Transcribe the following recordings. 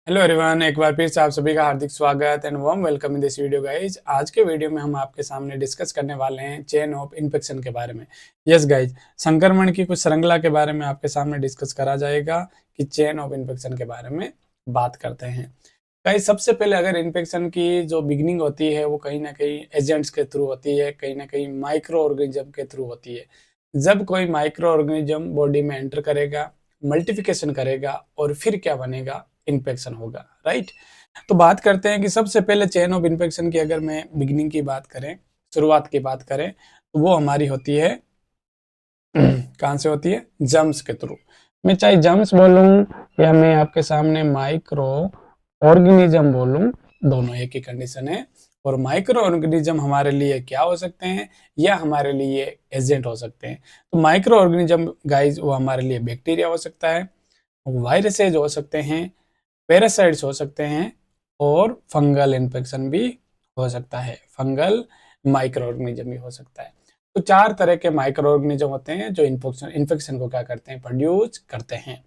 Hello everyone, एक बार फिर से आप सभी का हार्दिक स्वागत and warm welcome in this video guys. आज के वीडियो में हम आपके सामने डिस्कस करने वाले हैं चेन ऑफ इन्फेक्शन के बारे में। यस गाइज, संक्रमण की कुछ श्रृंखला के बारे में आपके सामने डिस्कस करा जाएगा कि चेन ऑफ इन्फेक्शन के बारे में बात करते हैं। गाइज, सबसे पहले अगर इन्फेक्शन की जो बिगिनिंग होती है वो कहीं ना कहीं एजेंट्स के थ्रू होती है, कहीं ना कहीं माइक्रो ऑर्गेनिज्म के थ्रू होती है। जब कोई माइक्रो ऑर्गेनिज्म बॉडी में एंटर करेगा, मल्टीप्लिकेशन करेगा और फिर क्या बनेगा, इन्फेक्शन होगा, राइट। तो बात करते हैं कि सबसे पहले चेन ऑफ इन्फेक्शन की अगर मैं बिगिनिंग की बात करें, शुरुआत की बात करें, तो वो हमारी होती है कहां से होती है? जर्म्स के थ्रू। मैं चाहे जर्म्स बोलूं या मैं आपके सामने माइक्रो ऑर्गेनिज्म बोलूं, दोनों एक ही कंडीशन है। और माइक्रो ऑर्गेनिज्म हमारे लिए क्या हो सकते हैं या हमारे लिए एजेंट हो सकते हैं। तो माइक्रो ऑर्गेनिज्म गाइज वो हमारे लिए बैक्टीरिया हो सकता है, वायरसेज हो सकते हैं, पैरासाइट्स हो सकते हैं और फंगल इन्फेक्शन भी हो सकता है, फंगल माइक्रो ऑर्गेनिज्म भी हो सकता है। तो चार तरह के माइक्रो ऑर्गेनिज्म होते हैं जो इन्फेक्शन को क्या करते हैं, प्रोड्यूस करते हैं।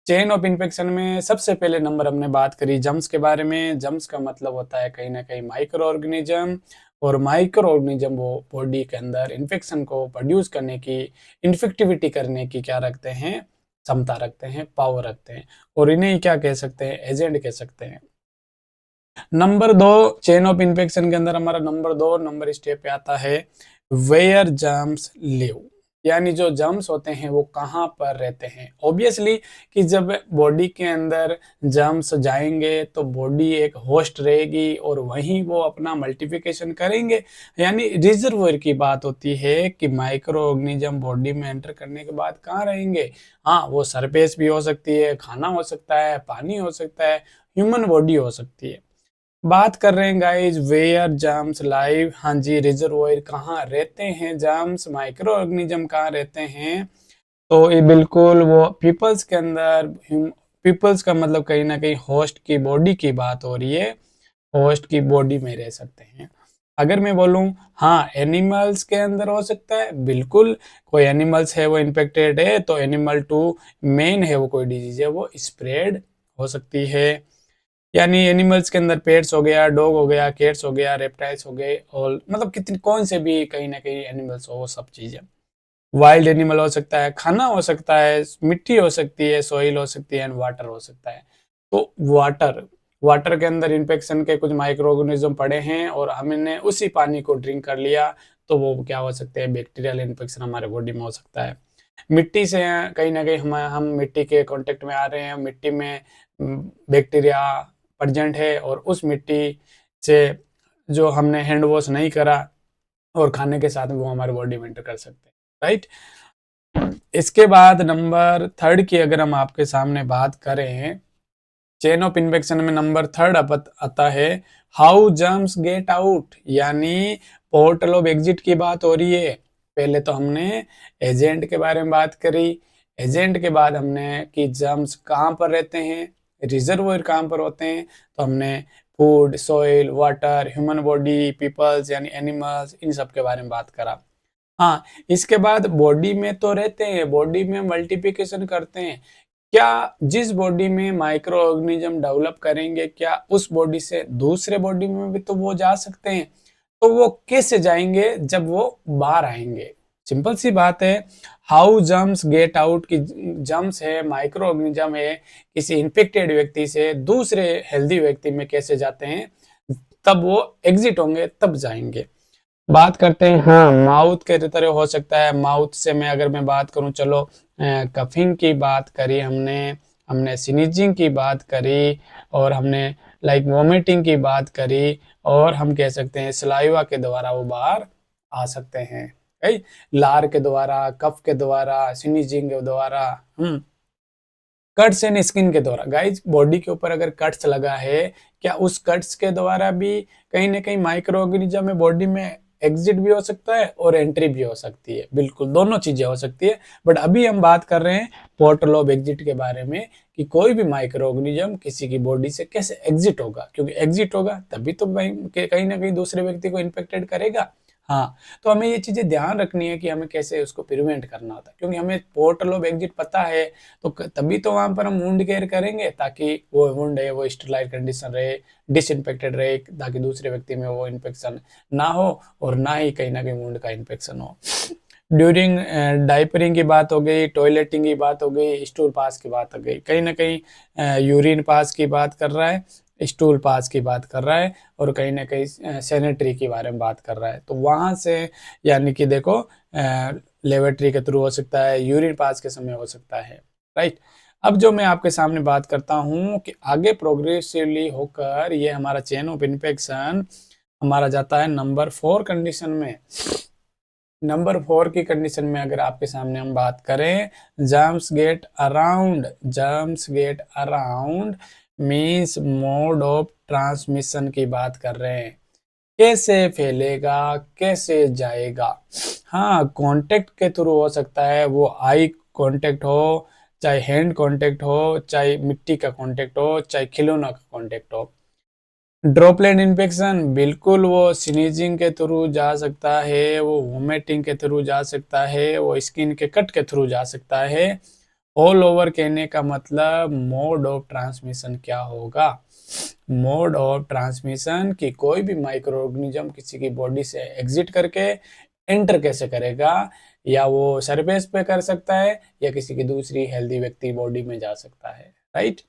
चेन ऑफ इन्फेक्शन में सबसे पहले नंबर हमने बात करी जम्स के बारे में। जम्स का मतलब होता है कहीं ना कहीं माइक्रो ऑर्गेनिज्म, और माइक्रो ऑर्गेनिज्म वो बॉडी के अंदर इन्फेक्शन को प्रोड्यूस करने की, इन्फेक्टिविटी करने की क्या रखते हैं, क्षमता रखते हैं, पावर रखते हैं। और इन्हें क्या कह सकते हैं, एजेंट कह सकते हैं। नंबर दो, चेन ऑफ इन्फेक्शन के अंदर हमारा नंबर दो नंबर स्टेप पे आता है वेयर जर्म्स लिव, यानी जो जर्म्स होते हैं वो कहाँ पर रहते हैं। ऑब्वियसली कि जब बॉडी के अंदर जर्म्स जाएंगे तो बॉडी एक होस्ट रहेगी और वहीं वो अपना मल्टीप्लिकेशन करेंगे। यानी रिजर्वोयर की बात होती है कि माइक्रो ऑर्गेनिज्म बॉडी में एंटर करने के बाद कहाँ रहेंगे। हाँ, वो सरफेस भी हो सकती है, खाना हो सकता है, पानी हो सकता है, ह्यूमन बॉडी हो सकती है। बात कर रहे हैं गाइज वेयर जर्म्स लाइव। हाँ जी, रिजर्वोयर कहाँ रहते हैं, जर्म्स माइक्रो ऑर्गेनिज्म कहाँ रहते हैं। तो ये बिल्कुल वो पीपल्स के अंदर, पीपल्स का मतलब कहीं ना कहीं होस्ट की बॉडी की बात हो रही है, होस्ट की बॉडी में रह सकते हैं। अगर मैं बोलूं हाँ एनिमल्स के अंदर हो सकता है, बिल्कुल कोई एनिमल्स है वो इन्फेक्टेड है तो एनिमल टू मेन है वो कोई डिजीज है वो स्प्रेड हो सकती है। यानी एनिमल्स के अंदर पेट्स हो गया, डॉग हो गया, कैट्स हो गया, रेप्टाइल्स हो गए, और मतलब कितनी कौन से भी कहीं ना कहीं एनिमल्स हो वो सब चीजें। वाइल्ड एनिमल हो सकता है, खाना हो सकता है, मिट्टी हो सकती है, सॉइल हो सकती है एंड वाटर हो सकता है। तो वाटर, वाटर के अंदर इन्फेक्शन के कुछ माइक्रो ऑर्गेनिज्म पड़े हैं और हमने उसी पानी को ड्रिंक कर लिया तो वो क्या हो सकते हैं, बैक्टीरियल इन्फेक्शन हमारे बॉडी में हो सकता है। मिट्टी से कहीं ना कहीं हम मिट्टी के कांटेक्ट में आ रहे हैं, मिट्टी में बैक्टीरिया प्रेजेंट है और उस मिट्टी से जो हमने हैंड वॉश नहीं करा और खाने के साथ वो हमारे बॉडी में एंटर कर सकते हैं, राइट। इसके बाद नंबर थर्ड की अगर हम आपके सामने बात करें, चेन ऑफ इन्फेक्शन में नंबर थर्ड आता है हाउ जर्म्स गेट आउट, यानी पोर्टल ऑफ एग्जिट की बात हो रही है। पहले तो हमने एजेंट के बारे में बात करी, एजेंट के बाद हमने कि जर्म्स कहाँ पर रहते हैं, रिजर्वोयर कहाँ पर होते हैं, तो हमने food, soil, water, human body, peoples यानी एनिमल्स, इन सब के बारे में बात करा। हाँ, इसके बाद बॉडी में तो रहते हैं, बॉडी में मल्टीप्लिकेशन करते हैं। क्या जिस बॉडी में माइक्रो ऑर्गेनिज्म डेवलप करेंगे, क्या उस बॉडी से दूसरे बॉडी में भी तो वो जा सकते हैं? तो वो कैसे जाएंगे जब वो बाहर आएंगे? सिंपल सी बात है, हाउ जर्म्स गेट आउट की जर्म्स है, माइक्रो ऑर्गेनिज्म है, किसी इन्फेक्टेड व्यक्ति से दूसरे हेल्दी व्यक्ति में कैसे जाते हैं, तब वो एग्जिट होंगे, तब जाएंगे। बात करते हैं हाँ माउथ के तरह हो सकता है। माउथ से मैं बात करूं, चलो कफिंग की बात करी हमने, हमने स्नीजिंग की बात करी, और हमने लाइक वोमिटिंग की बात करी, और हम कह सकते हैं सलाइवा के द्वारा वो बाहर आ सकते हैं, राइट। लार के द्वारा, कफ के द्वारा, स्नीजिंग के द्वारा, कट्स एंड स्किन के द्वारा। गाइज, बॉडी के ऊपर अगर कट्स लगा है, क्या उस कट्स के द्वारा भी कहीं ना कहीं माइक्रो ऑर्गेनिज्म में बॉडी में एग्जिट भी हो सकता है और एंट्री भी हो सकती है, बिल्कुल दोनों चीजें हो सकती है। बट अभी हम बात कर रहे हैं पोर्टल ऑफ एग्जिट के बारे में कि कोई भी माइक्रो ऑर्गेनिज्म किसी की बॉडी से कैसे एग्जिट होगा, क्योंकि एग्जिट होगा तभी तो कहीं ना कहीं दूसरे व्यक्ति को इन्फेक्टेड करेगा। हाँ, तो हमें ये चीज़ें ध्यान रखनी है कि हमें कैसे उसको प्रिवेंट करना होता है, क्योंकि हमें पोर्टल ऑफ एग्जिट पता है, तो तभी तो वहाँ पर हम वुंड केयर करेंगे, ताकि वो वुंड है वो स्टेरिलाइज कंडीशन रहे, डिसइंफेक्टेड रहे, ताकि दूसरे व्यक्ति में वो इन्फेक्शन ना हो और ना ही कहीं ना कहीं वुंड का इन्फेक्शन हो। ड्यूरिंग डाइपरिंग की बात हो गई, टॉयलेटिंग की बात हो गई, स्टूल पास की बात हो गई, कहीं ना कहीं यूरिन पास की बात कर रहा है, स्टूल पास की बात कर रहा है, और कहीं ना कहीं सैनिटरी के बारे में बात कर रहा है। तो वहाँ से यानी कि देखो, लेबोरेटरी के थ्रू हो सकता है, यूरिन पास के समय हो सकता है, राइट। अब जो मैं आपके सामने बात करता हूँ कि आगे प्रोग्रेसिवली होकर ये हमारा चेन ऑफ इन्फेक्शन हमारा जाता है नंबर 4 कंडीशन में। नंबर 4 की कंडीशन में अगर आपके सामने हम बात करें, germs get around means mode of transmission की बात कर रहे हैं। कैसे फैलेगा, कैसे जाएगा? हाँ, कांटेक्ट के थ्रू हो सकता है, वो आई कांटेक्ट हो, चाहे हैंड कांटेक्ट हो, चाहे मिट्टी का कांटेक्ट हो, चाहे खिलौना का कांटेक्ट हो। ड्रॉपलेट इन्फेक्शन बिल्कुल वो स्नीजिंग के थ्रू जा सकता है, वो वोमिटिंग के थ्रू जा सकता है, वो स्किन के कट के थ्रू जा सकता है। ऑल ओवर कहने का मतलब मोड ऑफ ट्रांसमिशन क्या होगा? मोड ऑफ ट्रांसमिशन की कोई भी माइक्रो ऑर्गेनिज्म किसी की बॉडी से एग्जिट करके एंटर कैसे करेगा, या वो सरफेस पे कर सकता है या किसी की दूसरी हेल्दी व्यक्ति बॉडी में जा सकता है, right.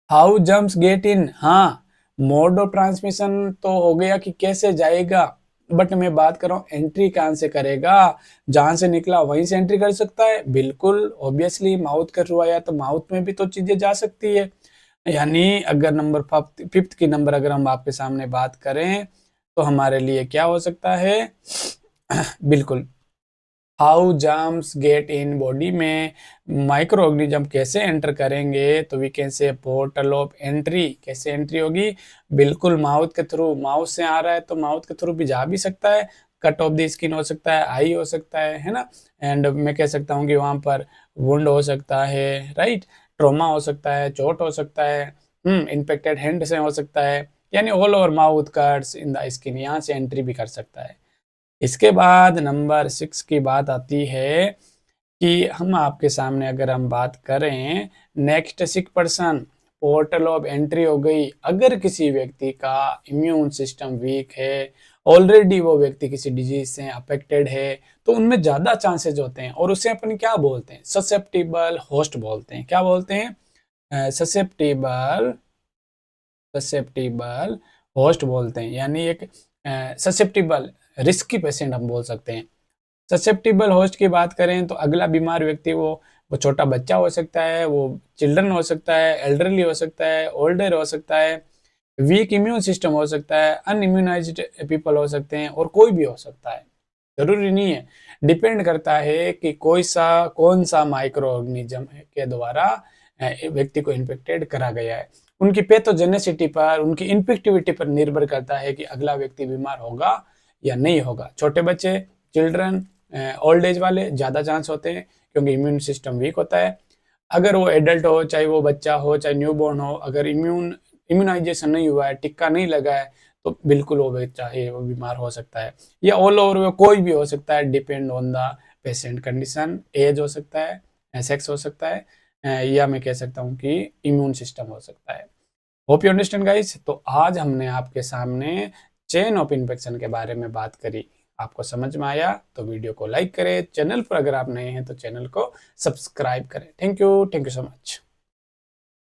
How germs get in, हाँ, मोड ऑफ ट्रांसमिशन तो हो गया कि कैसे जाएगा, बट मैं बात कर रहा हूँ एंट्री कहाँ से करेगा। जहां से निकला वहीं से एंट्री कर सकता है, बिल्कुल ऑब्वियसली माउथ के थ्रू आया तो माउथ में भी तो चीजें जा सकती है। यानी अगर नंबर फिफ्थ की नंबर अगर हम आपके सामने बात करें तो हमारे लिए क्या हो सकता है? बिल्कुल, how germs get in body में माइक्रो ऑर्गेनिज्म कैसे एंटर करेंगे, तो we can say portal of entry. कैसे एंट्री होगी? बिल्कुल माउथ के थ्रू, माउथ से आ रहा है तो माउथ के थ्रू भी जा भी सकता है, कट ऑफ द स्किन हो सकता है, आई हो सकता है ना। एंड मैं कह सकता हूँ कि वहां पर वुंड हो सकता है, राइट, ट्रोमा हो सकता है, चोट हो सकता है, इन्फेक्टेड हैंड से हो सकता है, यानी all over mouth cuts in the skin, यहाँ से एंट्री भी कर सकता है। इसके बाद नंबर 6 की बात आती है कि हम आपके सामने अगर हम बात करें next sick person, portal of entry हो गई। अगर किसी व्यक्ति का इम्यून सिस्टम वीक है, ऑलरेडी वो व्यक्ति किसी डिजीज से अफेक्टेड है, तो उनमें ज्यादा चांसेस होते हैं, और उसे अपन क्या बोलते हैं? ससेप्टिबल होस्ट बोलते हैं। क्या बोलते हैं? ससेप्टिबल ससेप्टिबल होस्ट बोलते हैं, यानी एक ससेप्टिबल रिस्की पेशेंट हम बोल सकते हैं। ससेप्टिबल होस्ट की बात करें तो अगला बीमार व्यक्ति वो छोटा बच्चा हो सकता है, वो चिल्ड्रन हो सकता है, एल्डरली हो सकता है, ओल्डर हो सकता है, वीक इम्यून सिस्टम हो सकता है, अनइम्यूनाइज्ड पीपल हो सकते हैं, और कोई भी हो सकता है, जरूरी नहीं है। डिपेंड करता है कि कौन सा माइक्रो ऑर्गेनिज्म के द्वारा व्यक्ति को इन्फेक्टेड करा गया है। उनकी पैथोजेनेसिटी पर, उनकी इन्फेक्टिविटी पर निर्भर करता है कि अगला व्यक्ति बीमार होगा या नहीं होगा। छोटे बच्चे, चिल्ड्रन, ओल्ड एज वाले ज्यादा चांस होते हैं, क्योंकि इम्यून सिस्टम वीक होता है। अगर वो एडल्ट हो, चाहे वो बच्चा हो, चाहे न्यूबॉर्न हो, अगर इम्यूनाइजेशन नहीं हुआ है, टिक्का नहीं लगा है, तो बिल्कुल वो बच्चा है वो बीमार हो सकता है। या ऑल ओवर वो कोई भी हो सकता है, depend on the patient condition, as हो सकता है, सेक्स हो सकता है, या मैं कह सकता हूँ कि इम्यून सिस्टम हो सकता है। Hope you understand guys. तो आज हमने आपके सामने चेन ऑफ इन्फेक्शन के बारे में बात करी। आपको समझ में आया तो वीडियो को लाइक करें, चैनल पर अगर आप नए हैं तो चैनल को सब्सक्राइब करें। Thank you so much.